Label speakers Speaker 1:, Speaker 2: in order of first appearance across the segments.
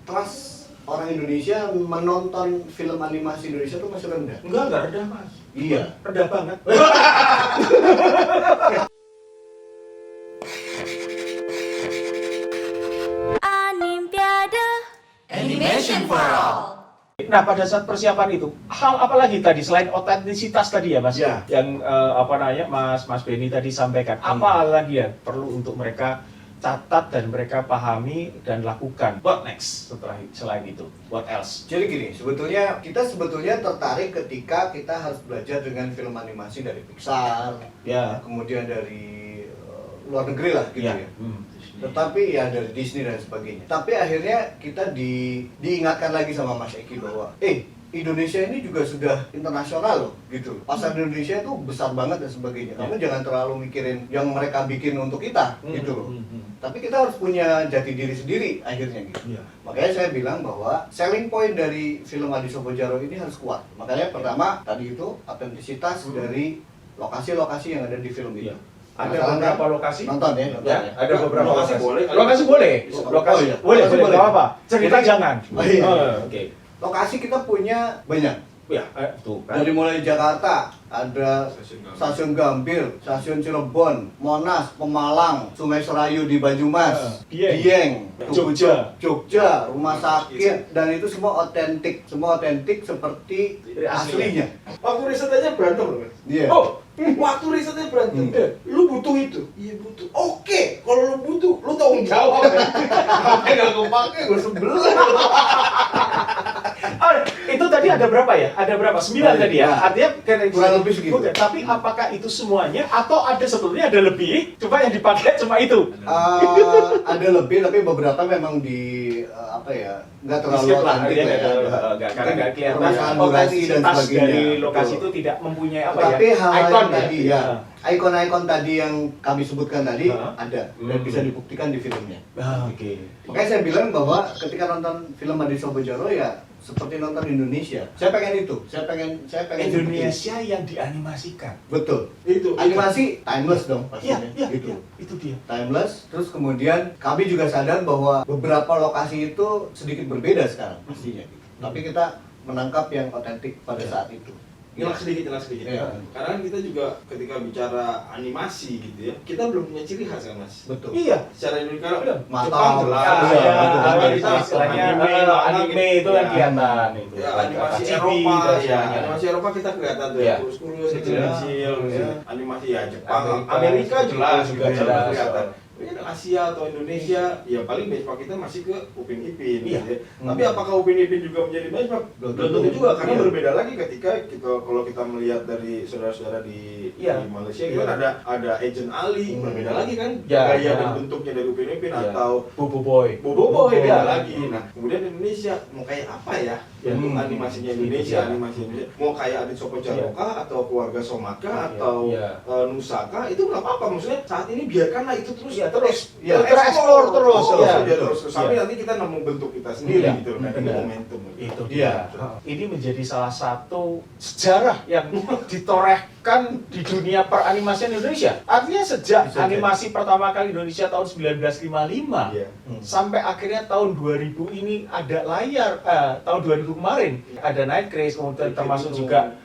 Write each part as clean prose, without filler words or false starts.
Speaker 1: trust orang Indonesia menonton film animasi Indonesia tuh masih rendah.
Speaker 2: Enggak rendah mas.
Speaker 1: Iya.
Speaker 2: Rendah banget.
Speaker 3: Animpiade Animation for All.
Speaker 2: Nah pada saat persiapan itu, hal apa lagi tadi selain otentisitas tadi ya mas?
Speaker 1: Ya.
Speaker 2: Yang Mas Benny tadi sampaikan. Apa lagi ya perlu untuk mereka catat dan mereka pahami dan lakukan? What next selain itu? What else?
Speaker 1: Jadi gini, kita sebetulnya tertarik ketika kita harus belajar dengan film animasi dari Pixar,
Speaker 2: Ya.
Speaker 1: kemudian dari luar negeri lah gitu ya. Tetapi ya dari Disney dan sebagainya. Tapi akhirnya kita diingatkan lagi sama Mas Eki bahwa Indonesia ini juga sudah internasional loh gitu. Pasar Indonesia itu besar banget dan sebagainya. Kamu jangan terlalu mikirin yang mereka bikin untuk kita gitu loh. Tapi kita harus punya jati diri sendiri akhirnya gitu. Makanya saya bilang bahwa selling point dari film Adi Sopojaro ini harus kuat. Makanya pertama tadi itu otentisitas dari lokasi-lokasi yang ada di film itu.
Speaker 2: Ada beberapa lokasi?
Speaker 1: Nonton ya.
Speaker 2: Ada beberapa
Speaker 4: Lokasi
Speaker 2: lokasi.
Speaker 4: boleh.
Speaker 2: Lokasi boleh. Lokasi
Speaker 1: iya.
Speaker 2: boleh.
Speaker 1: Lokasi boleh.
Speaker 2: Enggak apa-apa. Cerita jangan.
Speaker 1: Oh, iya.
Speaker 2: Oke.
Speaker 1: Lokasi kita punya banyak.
Speaker 2: Ya, tuh kan.
Speaker 1: Dari mulai Jakarta ada Stasiun Gambir, Stasiun Cirebon, Monas, Pemalang, Sungai Serayu di Banyumas, Dieng, Jogja, Rumah Sakit, dan itu semua otentik seperti aslinya.
Speaker 4: Waktu riset aja berantem loh mas.
Speaker 1: Iya.
Speaker 4: Oh, waktu risetnya berantem. Lu butuh itu? Iya butuh. Oke, kalau lu butuh, lu tanggung jawab. Oke, nggak kepake, gue sebel.
Speaker 2: Oh, itu tadi ada berapa ya? Ada berapa? 9 tadi ya? Artinya
Speaker 1: kurang lebih segitu.
Speaker 2: Bukan, tapi apakah itu semuanya atau ada sebetulnya ada lebih? Cuma yang dipakai cuma itu.
Speaker 1: Ada lebih, tapi beberapa memang nggak terlalu
Speaker 2: Skip lah,
Speaker 1: otentik
Speaker 2: artinya
Speaker 1: lah
Speaker 2: karena nggak kelihatan
Speaker 1: permasalahan durasi dan
Speaker 2: otentisitas
Speaker 1: sebagainya.
Speaker 2: dari lokasi
Speaker 1: Betul.
Speaker 2: itu tidak mempunyai apa
Speaker 1: Tapi
Speaker 2: ya?
Speaker 1: hal
Speaker 2: Icon
Speaker 1: yang tadi ya, ikon-ikon tadi yang kami sebutkan tadi ada dan bisa dibuktikan di filmnya.
Speaker 2: Oke.
Speaker 1: Makanya saya bilang bahwa ketika nonton film Adi Sopojaro ya seperti nonton Indonesia. Saya pengen itu. Saya pengen
Speaker 2: Indonesia yang dianimasikan.
Speaker 1: betul.
Speaker 4: Itu.
Speaker 1: Animasi timeless dong pastinya.
Speaker 2: Iya,
Speaker 1: Gitu.
Speaker 2: itu dia.
Speaker 1: Timeless. Terus kemudian kami juga sadar bahwa beberapa lokasi itu sedikit berbeda sekarang pastinya. Tapi kita menangkap yang otentik pada saat itu.
Speaker 4: Ngelak sedikit.
Speaker 1: Iya.
Speaker 4: Karena kan kita juga ketika bicara animasi gitu ya, kita belum punya ciri khas kan mas.
Speaker 1: Betul.
Speaker 2: Iya.
Speaker 4: Secara Indonesia kan
Speaker 1: Matang.
Speaker 4: Jepang jelas.
Speaker 1: Iya,
Speaker 2: betul.
Speaker 1: betul.
Speaker 2: Itu istilahnya anime itu kan
Speaker 4: Ya.
Speaker 2: kelihatan itu.
Speaker 4: Ya, animasi
Speaker 2: Chibi
Speaker 4: Eropa
Speaker 2: dan
Speaker 4: ya,
Speaker 2: semuanya.
Speaker 4: animasi Eropa kita kelihatan tuh
Speaker 2: Ya.
Speaker 4: ya, kurus-kurus, kecil-kecil,
Speaker 1: Ya.
Speaker 4: animasi ya Jepang,
Speaker 2: Amerika
Speaker 4: Amerika jelas
Speaker 2: juga
Speaker 4: juga
Speaker 2: jelas.
Speaker 4: kelihatan. Tapi kan Asia atau Indonesia, ya paling benchmark kita masih ke Upin Ipin,
Speaker 2: Iya.
Speaker 4: gitu ya. Tapi apakah Upin Ipin juga menjadi benchmark? Belum tentu juga, karena
Speaker 1: Iya.
Speaker 4: berbeda lagi ketika kalau kita melihat dari saudara-saudara di Malaysia, gitu kan ada Agent Ali, berbeda lagi kan,
Speaker 2: Ya,
Speaker 4: gaya
Speaker 2: ya.
Speaker 4: dan bentuknya dari Upin Ipin
Speaker 2: Iya.
Speaker 4: atau
Speaker 2: Bobo Boy.
Speaker 4: Bobo beda
Speaker 2: Ya.
Speaker 4: lagi. Nah, kemudian Indonesia mau kayak apa ya? Untuk animasinya Indonesia, mau kayak Adit Sopojaro kah atau keluarga Somaka atau Nusaka, itu nggak apa-apa. Maksudnya saat ini biarkanlah itu terus
Speaker 2: tereksplor terus.
Speaker 4: terus. Sampai nanti kita nemu bentuk kita sendiri gitu loh. Nah, ini momentum.
Speaker 2: Itu
Speaker 1: Iya.
Speaker 2: dia. Ini menjadi salah satu sejarah yang ditorehkan di dunia peranimasian Indonesia. Artinya sejak
Speaker 1: Bisa
Speaker 2: animasi pertama kali Indonesia tahun 1955
Speaker 4: Iya.
Speaker 2: sampai akhirnya tahun 2000 ini ada layar, tahun 2000 kemarin ada Night Craze, kemudian termasuk juga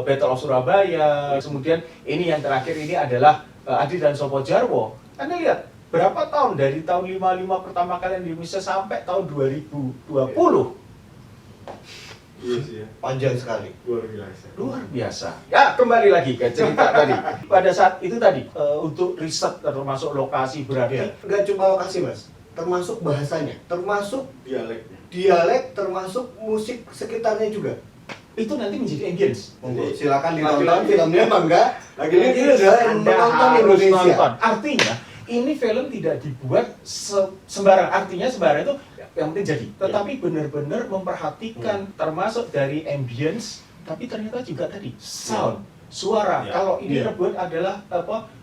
Speaker 2: Battle of Surabaya. Kemudian ini yang terakhir ini adalah Adi dan Sopojaro. Anda lihat berapa tahun dari tahun 55 pertama kali di Indonesia sampai tahun 2020.
Speaker 4: Iya sih ya.
Speaker 1: Panjang sekali.
Speaker 4: Luar biasa.
Speaker 2: Luar biasa. Ya, kembali lagi ke cerita tadi. Pada saat itu tadi, untuk riset termasuk lokasi berarti
Speaker 1: Nggak cuma lokasi mas, termasuk bahasanya, termasuk
Speaker 4: Dialeknya.
Speaker 1: termasuk musik sekitarnya juga.
Speaker 2: itu nanti menjadi ambience.
Speaker 1: Monggo, silakan ditonton
Speaker 4: Lagi-lagi.
Speaker 1: filmnya apa enggak?
Speaker 4: Lagi-lagi
Speaker 1: Ini adalah yang
Speaker 2: Anda
Speaker 1: menonton
Speaker 2: harus
Speaker 1: Indonesia.
Speaker 2: nonton. Artinya, ini film tidak dibuat sembarang. Artinya sembarang itu yang penting jadi. Tetapi benar-benar memperhatikan termasuk dari ambience, tapi ternyata juga tadi sound, suara.
Speaker 4: Ya.
Speaker 2: Kalau ini
Speaker 1: Ya.
Speaker 2: Rebut adalah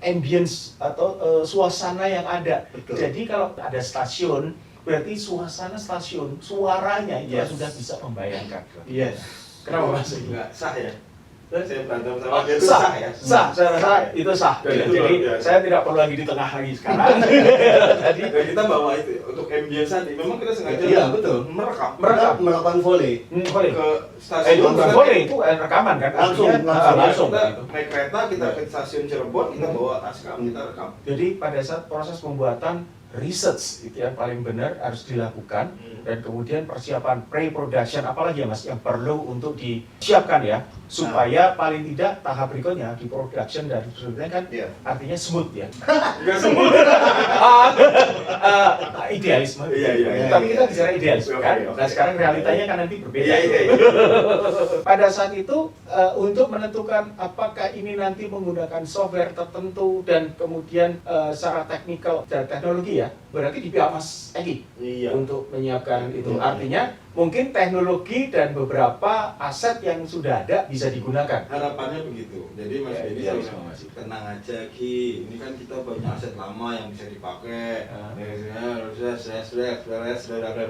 Speaker 2: ambience atau suasana yang ada.
Speaker 1: Betul.
Speaker 2: Jadi kalau ada stasiun, berarti suasana stasiun, suaranya itu
Speaker 1: Yes.
Speaker 2: sudah bisa membayangkan.
Speaker 1: Yes.
Speaker 2: Kenapa Mas?
Speaker 4: Nggak sah ya? saya berantem sama dia itu
Speaker 2: Sah,
Speaker 4: sah ya?
Speaker 2: saya rasa itu sah.
Speaker 4: Dan itu
Speaker 2: Jadi
Speaker 4: luar biasa.
Speaker 2: saya tidak perlu lagi di tengah lagi sekarang. Jadi
Speaker 4: Dan kita bawa itu untuk ambience tadi, memang kita sengaja
Speaker 1: Iya, betul.
Speaker 4: merekam
Speaker 1: Kita melakukan volley.
Speaker 2: boleh.
Speaker 4: ke
Speaker 2: Itu
Speaker 4: stasiun.
Speaker 2: bukan boleh, itu rekaman kan?
Speaker 1: Langsung,
Speaker 2: Artinya,
Speaker 1: langsung.
Speaker 2: langsung
Speaker 4: Kita
Speaker 2: gitu.
Speaker 4: naik kereta, kita ke stasiun Cirebon, kita bawa naskah, kita rekam.
Speaker 2: Jadi pada saat proses pembuatan research itu yang paling benar harus dilakukan dan kemudian persiapan pre-production apalagi ya Mas yang perlu untuk disiapkan ya supaya paling tidak tahap berikutnya di production dan sebagainya kan
Speaker 1: Iya.
Speaker 2: artinya smooth ya.
Speaker 4: Enggak semua.
Speaker 2: Idealisme.
Speaker 4: Iya.
Speaker 2: Tapi kita bicara idealisme
Speaker 4: Oke,
Speaker 2: kan.
Speaker 4: oke.
Speaker 2: Nah sekarang realitanya kan nanti berbeda.
Speaker 4: Iya.
Speaker 2: Pada saat itu untuk menentukan apakah ini nanti menggunakan software tertentu dan kemudian secara teknikal dan teknologi ya, berarti di pihak Mas Eki
Speaker 4: Iya.
Speaker 2: untuk menyiapkan itu.
Speaker 1: Iya.
Speaker 2: Artinya mungkin teknologi dan beberapa aset yang sudah ada bisa digunakan.
Speaker 4: Harapannya begitu. Jadi Mas
Speaker 2: Ya,
Speaker 4: Benny
Speaker 2: iya,
Speaker 4: selalu
Speaker 2: iya.
Speaker 4: bilang, tenang aja Ki, ini kan kita banyak aset lama yang bisa dipakai.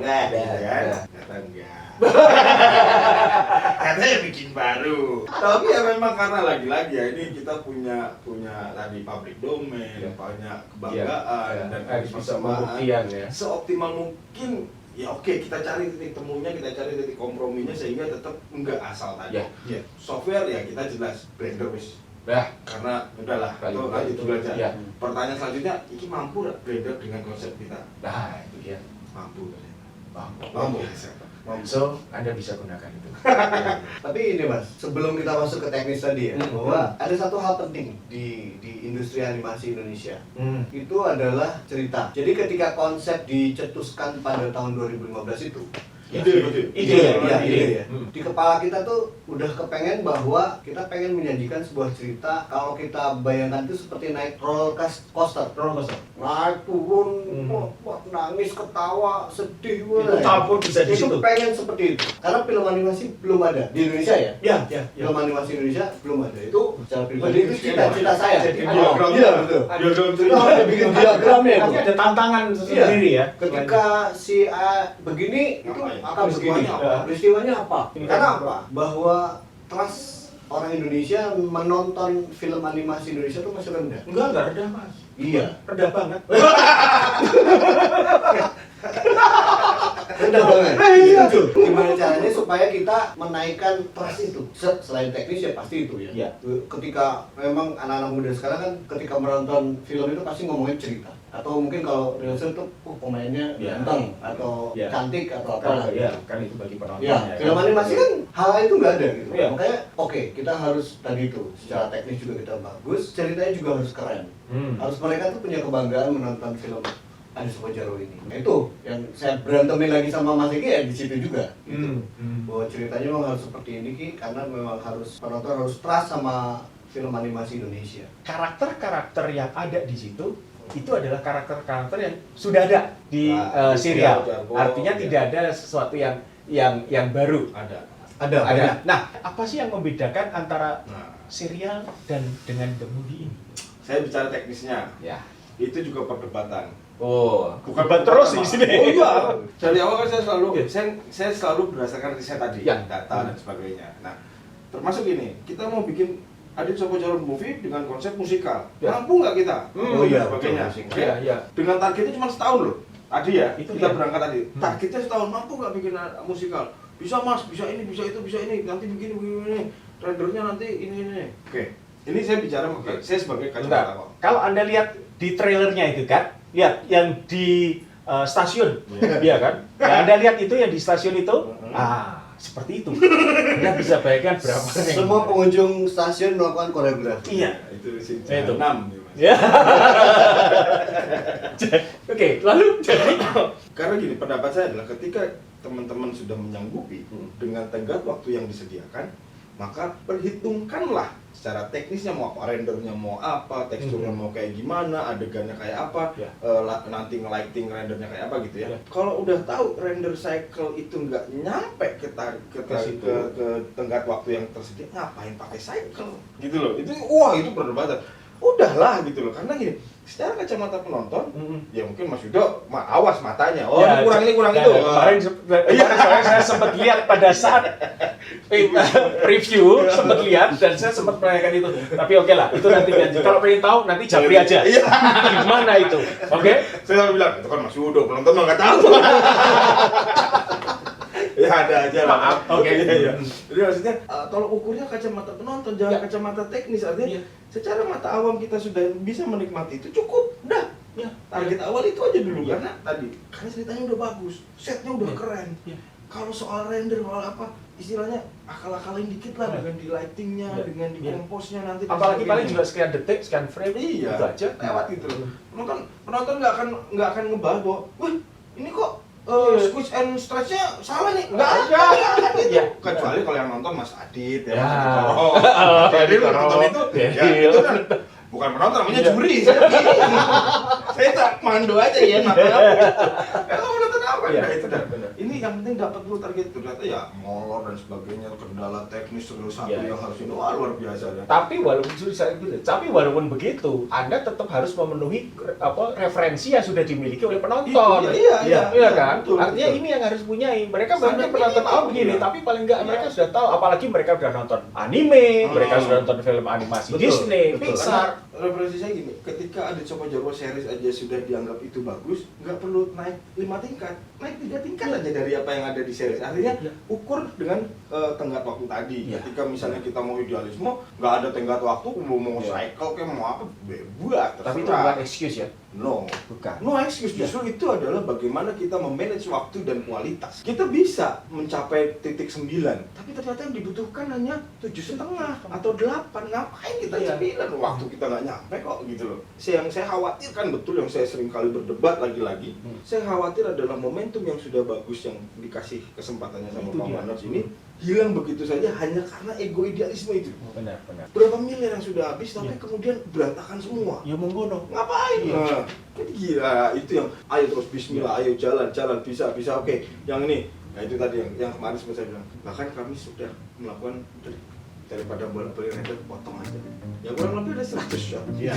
Speaker 4: Kata enggak. Katanya bikin baru. Tapi ya memang karena lagi-lagi ya ini kita punya tadi public domain, banyak kebanggaan dan
Speaker 2: harus bisa
Speaker 4: kebersamaan.
Speaker 2: pembuktian ya.
Speaker 4: Seoptimal mungkin ya oke kita cari titik temunya, kita cari titik komprominya sehingga tetap enggak asal tadi.
Speaker 2: Ya.
Speaker 4: Software ya kita jelas Blender wis.
Speaker 2: Nah,
Speaker 4: Karena udahlah
Speaker 2: Paling
Speaker 4: itu
Speaker 2: baik
Speaker 4: itu belajar.
Speaker 2: ya.
Speaker 4: Pertanyaan selanjutnya, ini mampu nggak Blender dengan konsep kita?
Speaker 2: nah itu dia.
Speaker 4: Mampu.
Speaker 1: Mampu.
Speaker 2: So, Anda bisa gunakan itu.
Speaker 1: Tapi ini Mas, sebelum kita masuk ke teknis tadi ya, bahwa ada satu hal penting di industri animasi Indonesia. Itu adalah cerita. Jadi ketika konsep dicetuskan pada tahun 2015 itu,
Speaker 2: Ide
Speaker 1: ya.
Speaker 2: ya.
Speaker 1: Di kepala kita tuh udah kepengen bahwa kita pengen menyajikan sebuah cerita. Kalau kita bayangkan itu seperti naik roller coaster. Naik turun, nangis, ketawa, sedih,
Speaker 2: Itu campur bisa di situ.
Speaker 1: Itu pengen seperti itu. Karena film animasi belum ada di Indonesia ya.
Speaker 2: Ya.
Speaker 1: Film animasi Indonesia belum ada. Itu secara pribadi itu cita-cita saya.
Speaker 2: Jadi
Speaker 1: Iya, betul.
Speaker 4: Diagram
Speaker 1: Kita harus bikin diagramnya itu.
Speaker 2: Nanti ada tantangan sendiri ya.
Speaker 1: Ketika si A begini, itu
Speaker 4: Apa ya?
Speaker 1: akan begini.
Speaker 4: Peristiwanya apa?
Speaker 1: Peristiwanya apa?
Speaker 2: Ini
Speaker 1: Karena
Speaker 2: kan-
Speaker 1: apa? Bahwa trust orang Indonesia menonton film animasi Indonesia itu masih rendah.
Speaker 2: Enggak rendah Mas.
Speaker 1: Iya.
Speaker 2: Rendah banget.
Speaker 1: Rendah banget.
Speaker 2: Iya.
Speaker 1: Setuju. Gimana caranya supaya kita menaikkan trust itu? Selain teknis ya pasti itu ya.
Speaker 2: Iya.
Speaker 1: Ketika memang anak-anak muda sekarang kan ketika menonton film itu pasti ngomongin cerita. Atau mungkin kalau Reelsel tuh pemainnya
Speaker 2: Iya.
Speaker 1: ganteng atau
Speaker 2: Iya.
Speaker 1: cantik atau apa
Speaker 2: Ya, kan itu bagi penonton.
Speaker 1: Ya, film animasi kan hal itu nggak ada gitu.
Speaker 2: Iya.
Speaker 1: Makanya oke, kita harus tadi itu secara teknis juga kita bagus, ceritanya juga harus keren. Harus mereka tuh punya kebanggaan menonton film Adi Sukojaro ini. Nah, itu yang saya berantemin lagi sama Mas Eki ya di situ juga. Gitu. Bahwa ceritanya memang harus seperti ini Ki, karena memang harus penonton harus trust sama film animasi Indonesia.
Speaker 2: Karakter-karakter yang ada di situ itu adalah karakter-karakter yang sudah ada di
Speaker 4: Nah,
Speaker 2: serial.
Speaker 4: jargon,
Speaker 2: Artinya
Speaker 4: ya.
Speaker 2: tidak ada sesuatu yang baru.
Speaker 1: Ada.
Speaker 2: Nah, apa sih yang membedakan antara
Speaker 4: Nah,
Speaker 2: serial dan dengan The Movie ini?
Speaker 4: saya bicara teknisnya.
Speaker 2: Ya.
Speaker 4: Itu juga perdebatan.
Speaker 2: Oh,
Speaker 4: Bukan
Speaker 2: terus
Speaker 4: pertama.
Speaker 2: di sini.
Speaker 4: Oh iya. Dari awal kan
Speaker 2: Iya.
Speaker 4: saya selalu berdasarkan riset tadi,
Speaker 2: Ya.
Speaker 4: data dan sebagainya. Nah, termasuk ini, kita mau bikin Adit Sukojaro movie dengan konsep musikal.
Speaker 2: Ya.
Speaker 4: Mampu nggak kita?
Speaker 1: Oh iya,
Speaker 4: Dan sebagainya.
Speaker 1: betul,
Speaker 4: Oke?
Speaker 2: Iya.
Speaker 4: Dengan targetnya cuma setahun loh. Tadi ya,
Speaker 2: Itu
Speaker 4: kita
Speaker 2: dia.
Speaker 4: berangkat tadi. Targetnya setahun, mampu nggak bikin musikal? Bisa Mas, bisa ini, bisa itu, bisa ini. Nanti begini. Rendernya nanti ini. Oke. Ini saya bicara, saya sebagai kacamata kok.
Speaker 2: Kalau Anda lihat di trailernya itu kan, lihat yang di stasiun, iya kan? Yang Anda lihat itu yang di stasiun itu, seperti itu. Anda bisa bayangkan berapa yang-
Speaker 1: Semua pengunjung stasiun melakukan koreografi.
Speaker 2: Iya.
Speaker 4: Itu sih
Speaker 2: Itu.
Speaker 4: 6 nih, Mas.
Speaker 2: Ya. Oke, lalu jadi
Speaker 4: Karena gini, pendapat saya adalah ketika teman-teman sudah menyanggupi dengan tenggat waktu yang disediakan, maka perhitungkanlah secara teknisnya mau apa, rendernya mau apa, teksturnya mau kayak gimana, adegannya kayak apa,
Speaker 2: Ya.
Speaker 4: nanti nge-lighting rendernya kayak apa gitu ya.
Speaker 2: Ya.
Speaker 4: Kalau udah tahu render cycle itu nggak nyampe ke
Speaker 2: situ.
Speaker 4: ke tenggat waktu yang tersedia, ngapain pakai cycle gitu loh. Itu wah itu perdebatan. Udahlah gitu loh, karena gini, secara kacamata penonton, ya mungkin Mas Yudo awas matanya. Oh,
Speaker 2: Ya,
Speaker 4: ini kurang itu.
Speaker 2: Kemarin saya sempat lihat pada saat review, sempat lihat dan saya sempat menanyakan itu. Tapi oke lah, itu nanti kalau pengen tahu nanti japri aja. Gimana itu? Oke?
Speaker 4: Saya selalu bilang, itu kan Mas Yudo, penonton mah nggak tahu. Ya ada aja lah.
Speaker 2: Maaf. Oke.
Speaker 4: Iya. Jadi maksudnya tolong ukurnya kacamata penonton, jangan kacamata teknis. Artinya secara mata awam kita sudah bisa menikmati itu cukup. Udah.
Speaker 2: Ya.
Speaker 4: Target awal itu aja dulu karena ceritanya udah bagus, setnya udah keren. Kalau soal render, soal apa, istilahnya akal-akalin dikit lah dengan di lightingnya, dengan di komposnya nanti.
Speaker 2: Apalagi paling juga sekian detik, sekian frame,
Speaker 4: iya,
Speaker 2: itu aja.
Speaker 4: lewat gitu loh. Penonton nggak akan ngebahas bahwa, wah ini kok squeeze and stretch-nya salah nih. Nggak ada. Gitu. Kecuali kalau yang nonton Mas Adit ya. Jadi nonton itu, ya itu kan bukan penonton, namanya juri. Saya tak mando aja ya, kalau nonton apa? Nah itu dah. Ini yang penting dapat dulu target itu. Ternyata ya molor dan sebagainya, kendala teknis terus satu yang harus ini luar biasa ya.
Speaker 2: Tapi walaupun begitu, Anda tetap harus memenuhi referensi yang sudah dimiliki oleh penonton. Iya kan?
Speaker 4: Betul,
Speaker 2: artinya
Speaker 4: betul.
Speaker 2: ini yang harus punyai. Mereka mungkin penonton begini, tapi paling enggak mereka sudah tahu. Apalagi mereka sudah nonton anime, mereka sudah nonton film animasi Disney, Pixar.
Speaker 4: Referensi saya gini, ketika ada Copa Jarwo series aja sudah dianggap itu bagus, nggak perlu naik 5 tingkat, naik 3 tingkat aja dari apa yang ada di series. Artinya ukur dengan tenggat waktu tadi. Ketika misalnya kita mau idealisme, nggak ada tenggat waktu, mau cycle kayak mau apa, bebas.
Speaker 2: Tapi itu bukan excuse ya.
Speaker 4: No,
Speaker 2: bukan.
Speaker 4: No excuse. Justru itu adalah bagaimana kita memanage waktu dan kualitas. Kita bisa mencapai titik 9, tapi ternyata yang dibutuhkan hanya 7,5 atau 8. Ngapain kita 9? Waktu kita nggak nyampe kok gitu loh. Yang saya khawatirkan betul, yang saya sering kali berdebat lagi-lagi, saya khawatir adalah momentum yang sudah bagus yang dikasih kesempatannya sama Pak Manoj ini hilang begitu saja hanya karena ego idealisme itu.
Speaker 2: Benar.
Speaker 4: Berapa miliar yang sudah habis tapi kemudian berantakan semua.
Speaker 2: Ya monggo dong.
Speaker 4: Ngapain? Nah, gila, itu yang ayo terus bismillah, ayo jalan bisa oke. Yang ini, nah itu tadi yang kemarin sempat saya bilang. Bahkan kami sudah melakukan daripada bolak-balik render potong aja. Ya kurang lebih ada 100 shot.
Speaker 1: Iya.